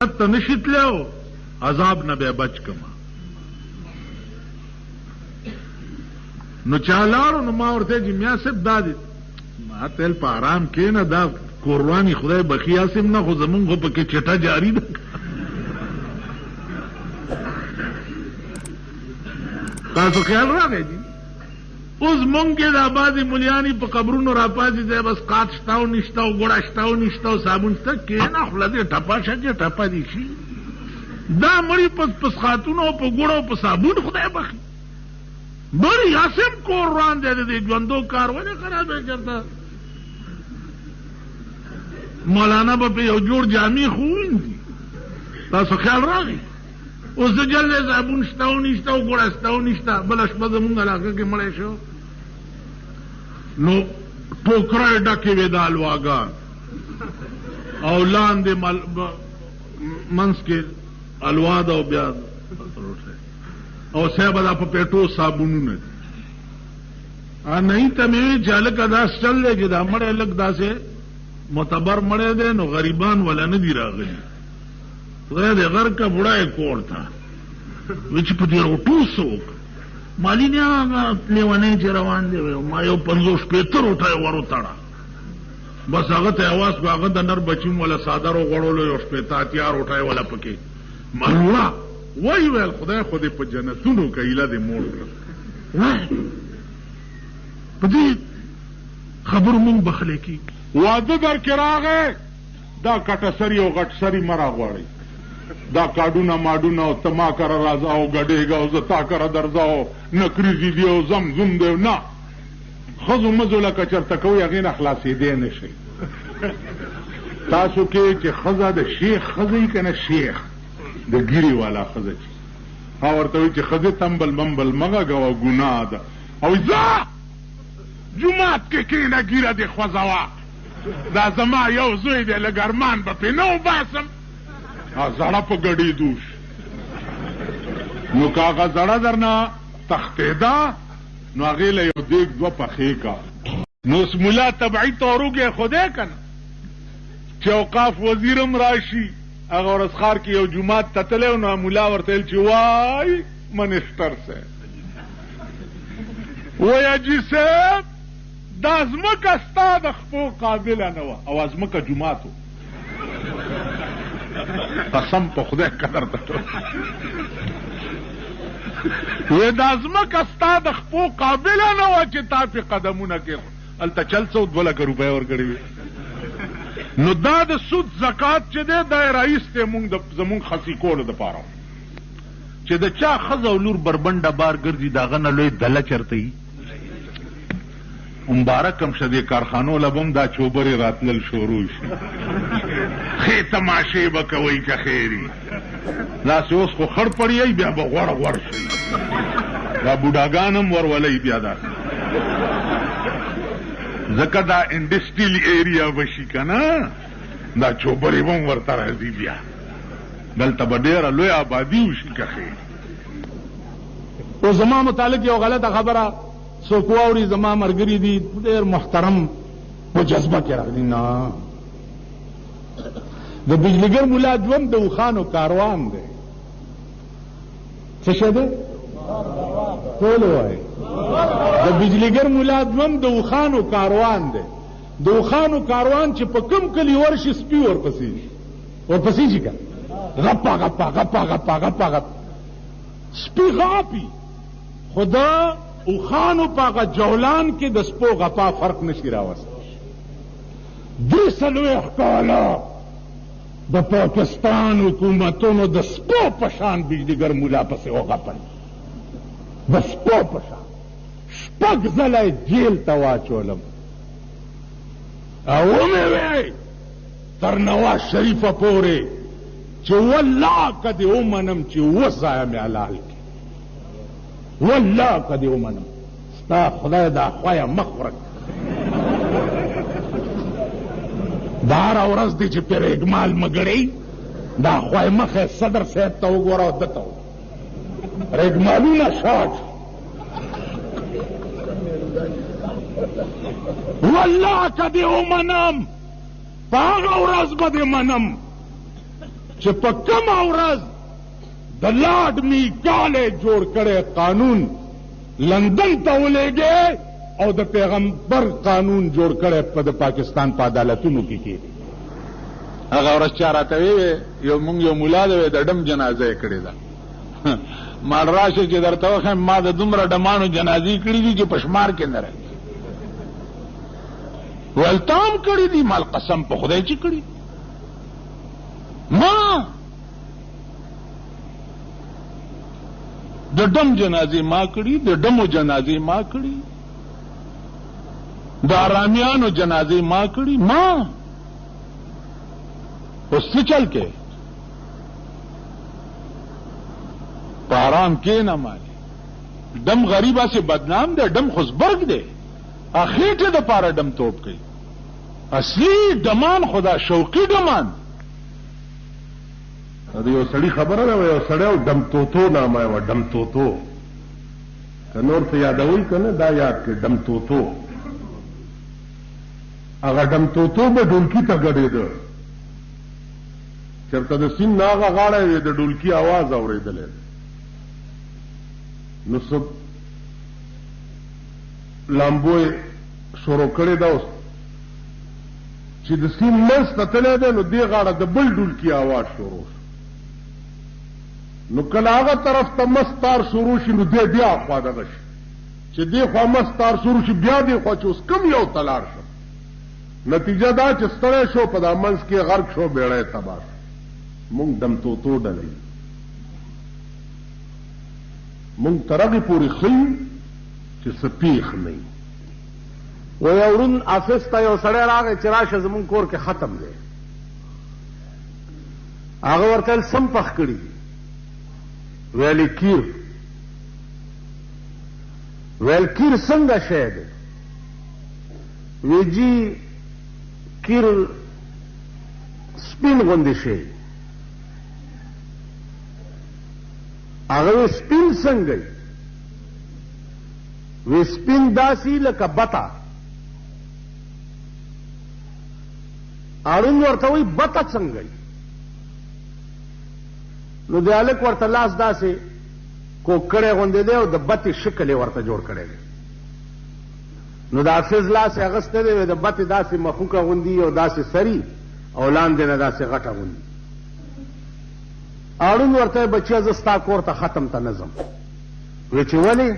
ته نشي تلو عذاب نه به بچ کما. نو چالاړو نو ما ورته چې میا صاحب دا دي ما تل په آرام کې نه دا قرباني خدای بخیا سم نه خو زمونږ خو پکې چټه جاری ده. تاسو خیال راغی دي اوس مونږ کې د بعضې ملیانې په قبرونو راپاسې ځای بس قات شته او نشته او ګوړه شته او نشته او صابون شته کښېنه خوله دې ټپه شه چې ټپه دې شي. دا مړي په سخاتونو او په ګوړو او په صابون خدای بخي بړي هسې هم کور روان دی د دې ژوندو کار ولې خراب دی چېرته مولانا به په یو جوړ جامې خو ووینځي. تاسو خیال راغی اوس د جل دی صابون شته او نشته او ګوړه شته او نشته. بله شپه زمونږ علاقه کې مړی شو نو ټوکرۍ ډکې وې د الواګان او لاندې منځ کې الوا ده او بیا او صاحب دا په پیټو صابونونه دي. نه ته مې ویل چې هلکه داس چل دی چې دا مړی لږ داسې معتبر مړی دی نو غریبان ولا نه دي راغلي. خدای دې غر کا بوډای کور ته وی چې په دې روټو څوک مالي نه هغه لیونی چې روان دی ما یو 50 روټۍ ور وتړه بس هغه ته اواز کو هغه د نر بچیم ولا صادر غړولو یو 80 روټۍ ولا پکې مالوړه وای ویل خدای خو دې په جنتونو کې ایله دې موړ کړ. په دې خبرو مونږ بخلی کی واده در کې راغی دا کټه سری او غټ سری مرا غواړي دا کاډونه ماډونه او تما کره راځه او ګډېږه او زه تا کره درځه او نکریزي دي او زمزم دی نه ښځو مزو لکه چېرته کوئ هغې نه خلاصېدی نه شئ. تاسو کې چې ښځه د شیخ ښځه یي که نه شیخ د ګیرې والا ښځه چې هغه ورته وایي چې ښځې تمبل ممبل مه غږوه ګناه ده او ځه جومات کې کښېنه ګیره دې خوځوه دا زما یو زوی دی لږ ارمان به پرې نه وباسم زړه په ګډېدو شي. نو که هغه زړه درنه تښتېده نو هغې له یو دیګ دوه پخې کا نو اوس ملا طبعي توروږی خدای که نه چې اوقاف وزیرم راشي هغه ورځ ښار کې یو جومات ته تللی نو ملا ورته ویل چې وای منسټر صاحب وایي حاجي صاحب دا ځمکه ستا د خپو قابله نه وه او ځمکه جومات و قسم په خدای قدر ته وایي دا ځمکه ستا د خپو قابله نه وه چې تا پې قدمونه کېښود هلته چل څه 2 لکه روپۍ ورکړې وې. نو دا د سود زکات چې دی دا یې رایست دی زمونږ خصي کولو دپاره چې د چا ښځه او لور بربنډه بار ګرځي د هغه نه لوی دله چېرته وي. مبارک هم شه دې کارخانو له به هم دا چوبرې راتلل شروع شي ښې تماشې به کوئ که خیري داسې اوس خو خړ پړیئ بیا به غوړ غوړ شئ دا بوډاګان هم ورولئ بیا داسې ځکه دا انډسټریل ایریا به شي که نه دا چوبرې به هم ورته راځي بیا دلته به ډېره لوی آبادي وشي که خیر. اوس زما متعلق یو غلطه خبره څوک واوري زما ملګري دي ډېر محترم په جذبه کې راغلي نه د بجلیګر ملا ژوند د اوښانو کاروان دی. څه شی دی ټول وایي د بجلیګر ملا ژوند د اوښانو کاروان دی. د اوښانو کاروان چې په کوم کلي ورشي سپي ورپسې شي که غپا غپا غپا غپا غپا غپا سپي غاپي خو د اوښانو په هغه جولان کې د سپو غپا فرق نشي راوستی. 3 کاله د پاکستان حکومتونو د سپو په شان بجلیګر ملا پسې وغپل د سپو په شان 6 ځله یې جیل ته واچولم او ومې وی تر نواز شریفه پورې چې والله که دې ومنم چې 7 ځایه مې حلال کړي والله که دې ومنم ستا خدای دا خویه مخ ورک دا هره ورځ دی چې پرې اګمال مګړی دا خوی مخې صدر صاحب ته وګوره او ده ته رګمالونه شاټ والله که دې ومنم په هغه ورځ به دې منم چې په کومه ورځ د لارډ میکالې جوړ کړی قانون لندن ته ولېږې او د پیغمبر قانون جوړ کړی په د پاکستان په عدالتونو کې کېږي. هغه ورځ چا راته ویې مونږ یو ملا دی د ډم جنازه یې کړې ده. مال راشه چې درته وښیم ما د دومره ډمانو جنازې کړي دي چې په شمار کې نه راځي. ویل تا هم کړي دي؟ مال قسم په خدای چې کړي. ما د ډم جنازې ما کړي، د ډمو جنازې ما کړي، د آرامیانو جنازې ما کړي. ما اوس څه چل کې په حرام کې نه مالي. ډم غریبه سے بدنام دی، ډم خزبرګ دی، اخیټه د پاره ډم توپ کوي. اصلي ډمان خدا شوقي ډمان. دا یو سړی خبره ده، یو سړی او ډم توتو نامه و، ډم توتو. که نور څه یادوي که نه دا یاد کړئ، ډم توتو. هغه ډم توتو به ډولکي ته ګډېده، چېرته د سیند نه هغه غاړه یې د ډولکي اواز اورېدلی. نو څه لامبو یې شروع کړې ده اوس چې د سیند منځ ته تللی دی، نو دې غاړه د بل ډولکي اواز شروع شو. نو کله هغه طرف ته مستار شروع شي نو دې بیا خوا دغه شي، چې دې خوا مستار شروع شي بیا دې خوا چې اوس کم یو ته لاړ شم. نتیجه دا چې ستړی شو، په دا منځ کې غرق شو، بیړی تباه شو. مونږ ډم توتو ډلې مونږ تر هغې پورې ښیو چې څه پېښ نه وي. وایي ورون افس ته یو سړی راغی چې راشه زمونږ کور کې ختم دی. هغه ورته ویل سم پخ کړي دي. ویل کیر. ویل کیر څنګه شی دی؟ وی جی کیر سپین غوندې شی. هغه وی سپین څنګه وي؟ وی سپین داسې لکه بطه. اړوند ورته وی بطه څنګه وي؟ نو د هلک ورته لاس داسې کوک کړی غوندې دی او د بطې شکل یې ورته جوړ کړی دی. نو د حافظ لاس یې اخیستی دی، د بطې داسې مخوکه غوندي او داسې سري او لاندې نه داسې غټه غوندي. اړوند ورته بچیه زه ستا کور ته ختم ته نه ځم. وی چې ولې؟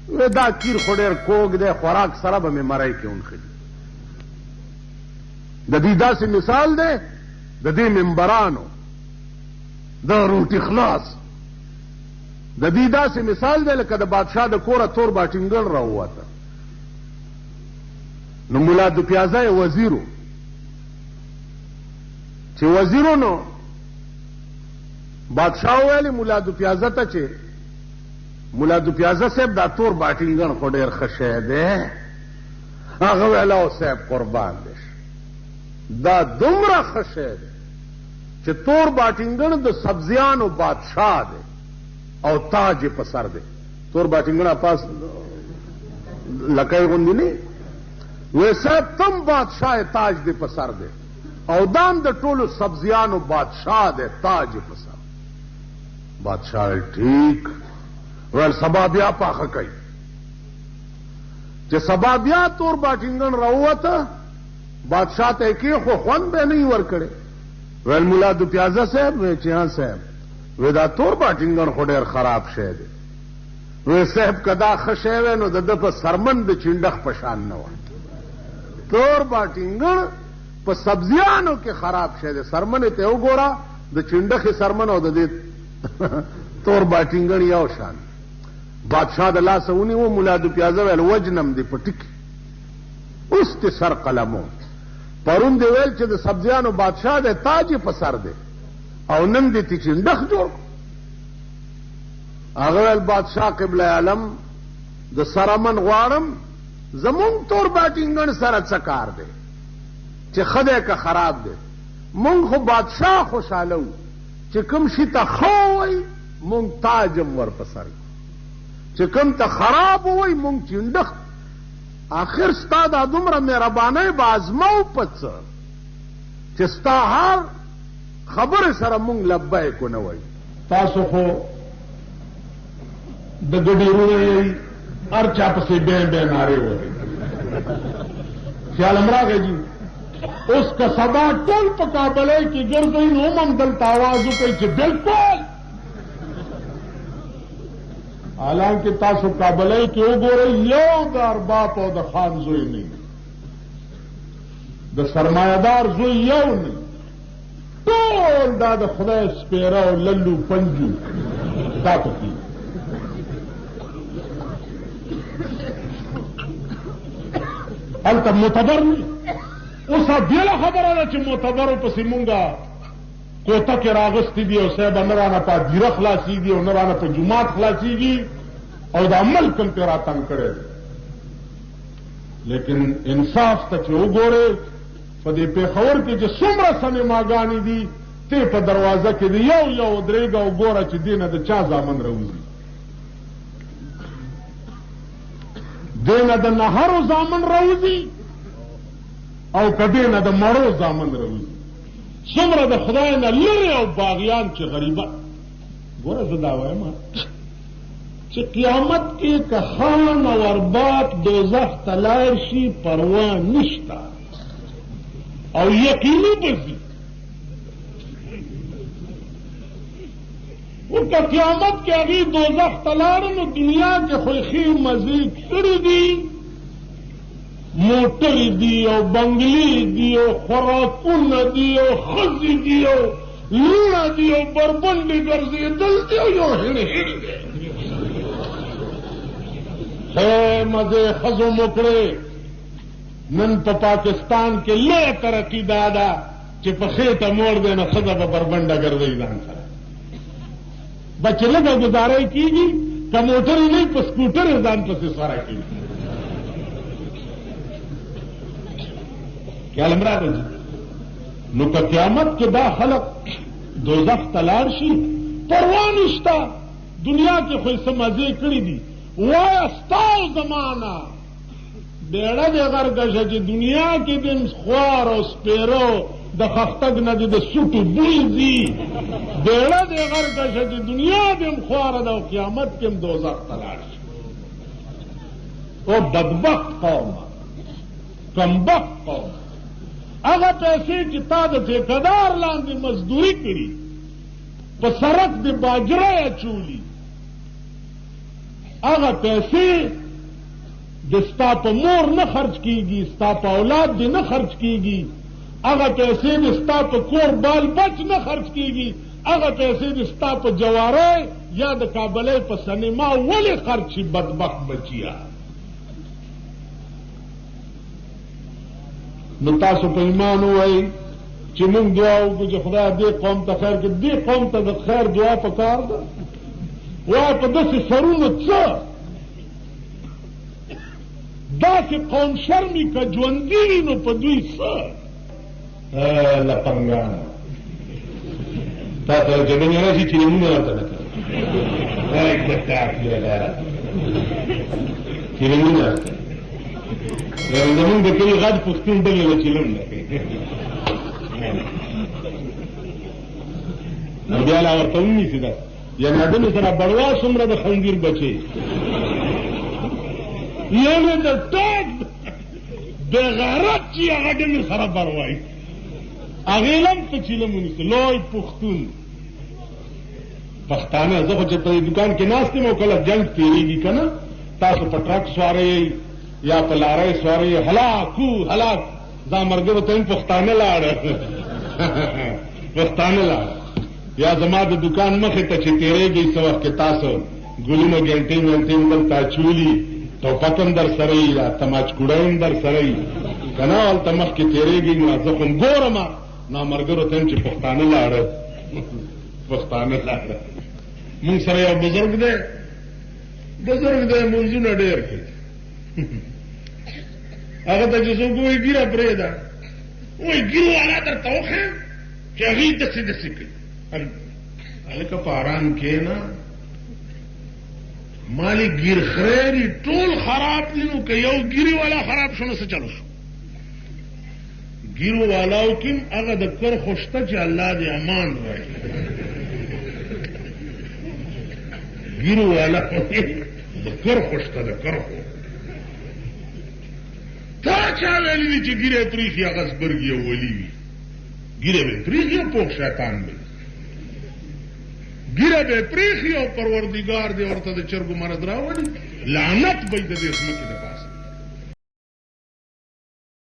وی دا کیر خو ډېر کوږ دی، خوراک سره به مې مری کې ونښلي. د دې داسې مثال دی د دې ممبرانو د روټي خلاص، د دې داسې مثال دی لکه د بادشاه د کوره تور باټینګل راووته. نو ملا دو پیازه یې وزیرو، چې وزیرو نو بادشاه ویلې مولا دو پیازه ته چې مولا دو پیازه صاحب دا تور باټینګن خو ډېر ښه شی دی. هغه ویل او صاحب قربان دی، دا دومره ښه شی دی چې تور باټینګن د سبزیانو بادشاه دی او تاج یې په سر دی. تور باټینګن پاس لکۍ غوندې نه وی صاحب تم بادشاه تاج دی په سر دی او دام د ټولو سبزیانو بادشاه دی، تاج یې په سر. بادشاہ ٹھیک. ویل سبا بیا پاخه کوي. چې سبا بیا تور باټینګن راووته، بادشاہ ته کې خو خوند به نه ورکړي. ویل مولا دو پیازه صاحب؟ وی چې ها صاحب. وی دا تور باټینګن خو ډېر خراب شی دی. وی صاحب که دا ښه شی وی نو د ده په سرمن د چینډخ په شان نه وه. تور باټینګن په سبزیانو کې خراب شی دی. سرمنې ته وګوره، د چینډخې سرمن او د دې تور باټینګن یو شان. بادشاہ د لاسه ونیو، مولا دو پیازه ویل وجنم دی په ټکي اوس دې سر قلمو. پرون دې ویل چې د سبزیانو بادشاہ دی، تاج یې په سر دی، او نن دې تی چینډخ جوړ. هغه ویل بادشاہ قبله عالم د سرمن غواړم، زمونږ تور باټینګن سره څه کار دی چې ښه دی که خراب دی؟ مونږ خو بادشاہ خوشحاله وو چې کوم شي ته ښه ووایي مونږ تاج هم ور په سر کړو، چې کوم ته خراب ووایي مونږ چینډخ. آخر ستا دا دومره مهربانۍ به ازمو په څه چې ستا هر خبر سره مونږ لبیک نه وایو. تاسو خو د ګډیرونه یې هر چا پسې بے نارې وهي. خیال امراغه جی اوس که سبا ټول په کابلۍ کې ګرځئ نو هم دلته آواز وکړئ چې بالکل. حالانکه تاسو کابلۍ کې وګورئ یو د ارباب او د خان زوی نه، د سرمایهدار زوی یو نه، ټول دا د خدای سپیره او للو پنجو دا پکې. هلته معتبر نه. اوس بېله خبره ده چې معتبرو پسې مونږه کوټه کې راغستې دي او صاحب نه رانه په هدیره خلاصېږي او نه رانه په جومات خلاصېږي او د عمل کوم پې راتنګ کړی دی. لیکن انصاف ته چې وګورې په دې پېښور کې چې څومره سینماګانې دي ته په دروازه کې د یو درېږه او ګوره چې دې نه د چا زامن راوځي، دې نه د نهرو زامن راوځي او که دې نه د مړو زامن راوځي. څومره د خدای نه لرې او باغیان چې غریبه. ګوره زه دا وایم چې قیامت کې که خان او ارباب دوزخ ته لاړ شي پروا نشته او یقیني به ځي. او که قیامت کې هغې دوزخ ته لاړه نو دنیا کې خو یې ښې مزې کړي دي، موټرې دي او بنګلې دي او خوراکونه دي او ښځې دي او لوڼه دي او بربنډې ګرځېدل دي او یو هڼې هڼې دی. ښې مزې ښځو مو کړې. نن په پاکستان کې لویه ترقي دا ده چې په خېټه موړ دی نو ښځه به بربنډه ګرځوي ځان سره. بچې لږه ګزاره یې کېږي، که موټرې نه په سکوټر یې ځان پسې سواره کېږي. خیال امراغه جي نو که قیامت کې دا خلق دوزخ ته لاړ شي پروا نشته، دنیا کې خو یې څه مزې کړي دي. وایه ستا او زمانه بیړه دې غرګشه چې دنیا کې دې خوار او سپېرو د خښتګ نه دې د سوټو بوی ځي. بیړه دې غرګشه چې دنیا دې خواره ده او قیامت کې هم دوزخ ته لاړ شي. او بدبخت قوم، کمبخت قوم، هغه پیسې چې تا د ټیکهدار لاندې مزدوري کړي په سړک د باجره اچولي، هغه پیسې د ستا په مور نه خرچ کېږي، ستا په اولاد دې نه خرچ کېږي، هغه پیسې د ستا په کور بال بچ نه خرچ کېږي، هغه پیسې د ستا په جوارۍ یا د کابلۍ په سینما ولې خرچ شي بدبخت بچیا. نو تاسو په ایمان ووایئ چې موږ دعا وکړو چې خدای دې قوم ته خیر کړي. دې قوم ته د خیر دعا پکار ده. وایه په داسې سرونو څه داسې قوم شرمي که ژوندي وي نو په دوی څه لپنګانه تا سره جګړې راشي چې نومونه راته نه کوي چې نومونه راته زمونږ د کلي غټ پښتون دغې له چلم نه کوي نو بیا لا ورته ونیسي ده یعنې ادمې سره بړوا څومره د خنزیر بچې یعنې د ټاک بېغیرت چې هغه ډمې سره بړوایي هغې لم په چلم ونیسي. لوی پښتون پښتانه زه خو چې په دکان کې ناست یم او کله جنګ تېرېږي که نه تاسو په ټرک سوارئ یا په لارۍ سوارئ هلاکو هلاک دا ملګرو ته هم پښتانه لاړه پښتانه لاړه یا زما د دکان مخې ته چې تېرېږئ څه وخت کې تاسو ګلونه ګنټې ونټې دلته اچولي ټوپک هم در سره یي یا تماچکوړی هم در سره یي که نه هلته مخکې تېرېږئ نو زه خو هم ګورم نو ملګرو ته هم چې پښتانه لاړه پښتانه لاړه. مونږ سره یو بزرګ دی مونځونه ډېر کوي هغه ته چې څوک وایي ګیره پرېږده وایي ګیرو والا درته وښیم چې هغې داسې داسې کوي. هلکه په ارام کښېنه مالې ګیر خرېري ټول خراب دي نو که یو ګیري والا خراب شو نو څه چلو شو ګیرو والاو کیم هغه د کر خوشته چې الله دې امان راکړي ګیرو والا د کر خوشته د کر خو تا چا ویلي دي چې ګیره پریخي هغه زبرګي او ولي وي ګیره به پریخي او پوخ شیطان به ګیره به پریخي او پروردګار دې ورته د چرګو مرض راوړي لعنت به دې د ځمکې د پاسه